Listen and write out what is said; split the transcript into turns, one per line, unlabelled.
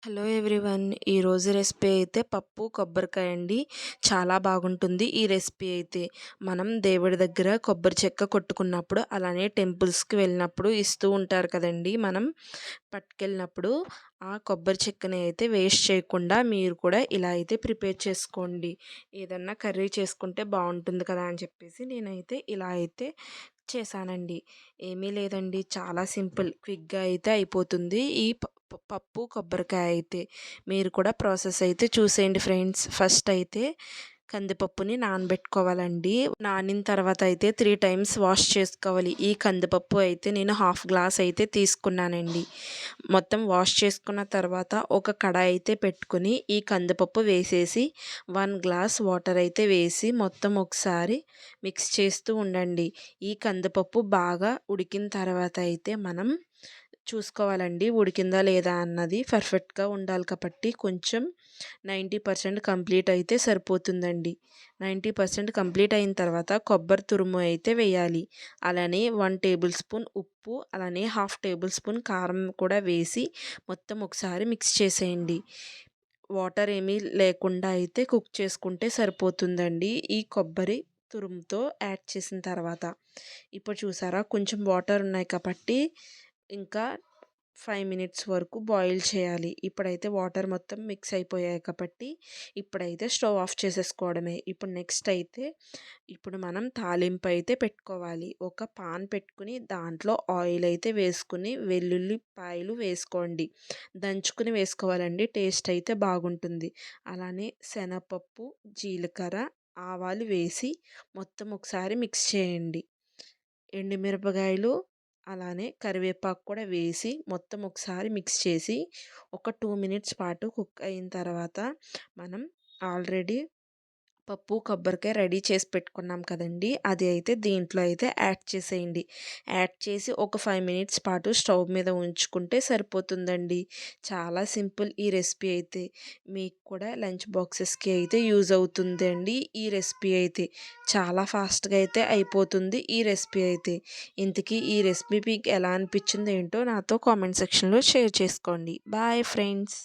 Hello everyone. ఈరోజు recipe అయితే పప్పు కొబ్బరికాయ అండి. చాలా బాగుంటుంది ఈ రెసిపీ అయితే. మనం దేవుడి దగ్గర కొబ్బరి చెక్క కొట్టుకున్నప్పుడు, అలానే టెంపుల్స్కి వెళ్ళినప్పుడు ఇస్తూ ఉంటారు కదండి. మనం పట్టుకెళ్ళినప్పుడు ఆ కొబ్బరి చెక్కని అయితే వేస్ట్ చేయకుండా మీరు కూడా ఇలా అయితే ప్రిపేర్ చేసుకోండి. ఏదన్నా కర్రీ చేసుకుంటే బాగుంటుంది కదా అని చెప్పేసి నేనైతే ఇలా అయితే చేశానండి. ఏమీ లేదండి, చాలా సింపుల్, క్విక్గా అయితే అయిపోతుంది ఈ పప్పు కొబ్బరికాయ అయితే. మీరు కూడా ప్రాసెస్ అయితే చూసేయండి ఫ్రెండ్స్. ఫస్ట్ అయితే కందిపప్పుని నానబెట్టుకోవాలండి. నానిన తర్వాత అయితే 3 టైమ్స్ వాష్ చేసుకోవాలి. ఈ కందిపప్పు అయితే నేను హాఫ్ గ్లాస్ అయితే తీసుకున్నానండి. మొత్తం వాష్ చేసుకున్న తర్వాత ఒక కడాయి అయితే పెట్టుకుని ఈ కందిపప్పు వేసేసి 1 గ్లాస్ వాటర్ అయితే వేసి మొత్తం ఒకసారి మిక్స్ చేస్తూ ఉండండి. ఈ కందిపప్పు బాగా ఉడికిన తర్వాత అయితే మనం చూసుకోవాలండి, ఉడికిందా లేదా అన్నది. పర్ఫెక్ట్గా ఉండాలి కాబట్టి కొంచెం 90% కంప్లీట్ అయితే సరిపోతుందండి. 90% కంప్లీట్ అయిన తర్వాత కొబ్బరి తురుము అయితే వేయాలి. అలానే 1 టేబుల్ స్పూన్ ఉప్పు, అలానే హాఫ్ టేబుల్ స్పూన్ కారం కూడా వేసి మొత్తం ఒకసారి మిక్స్ చేసేయండి. వాటర్ ఏమీ లేకుండా అయితే కుక్ చేసుకుంటే సరిపోతుందండి ఈ కొబ్బరి తురుముతో యాడ్ చేసిన తర్వాత. ఇప్పుడు చూసారా, కొంచెం వాటర్ ఉన్నాయి కాబట్టి ఇంకా 5 మినిట్స్ వరకు బాయిల్ చేయాలి. ఇప్పుడైతే వాటర్ మొత్తం మిక్స్ అయిపోయాయి కాబట్టి ఇప్పుడైతే స్టవ్ ఆఫ్ చేసేసుకోవడమే. ఇప్పుడు నెక్స్ట్ అయితే ఇప్పుడు మనం తాలింపు అయితే పెట్టుకోవాలి. ఒక పాన్ పెట్టుకుని దాంట్లో ఆయిల్ అయితే వేసుకుని వెల్లుల్లిపాయలు వేసుకోండి. దంచుకుని వేసుకోవాలండి, టేస్ట్ అయితే బాగుంటుంది. అలానే శనగపప్పు, జీలకర్ర, ఆవాలు వేసి మొత్తం ఒకసారి మిక్స్ చేయండి. ఎండుమిరపకాయలు, అలానే కరివేపాకు కూడా వేసి మొత్తం ఒకసారి మిక్స్ చేసి ఒక 2 మినిట్స్ పాటు కుక్ అయిన తర్వాత మనం ఆల్రెడీ పప్పు కొబ్బరికాయ రెడీ చేసి పెట్టుకున్నాం కదండి, అది అయితే దీంట్లో అయితే యాడ్ చేసేయండి. యాడ్ చేసి ఒక 5 మినిట్స్ పాటు స్టవ్ మీద ఉంచుకుంటే సరిపోతుందండి. చాలా సింపుల్ ఈ రెసిపీ అయితే. మీకు కూడా లంచ్ బాక్సెస్కి అయితే యూజ్ అవుతుందండి ఈ రెసిపీ అయితే. చాలా ఫాస్ట్గా అయితే అయిపోతుంది ఈ రెసిపీ అయితే. ఇంతకీ ఈ రెసిపీ మీకు ఎలా అనిపించింది ఏంటో నాతో కామెంట్ సెక్షన్లో షేర్ చేసుకోండి. Bye friends.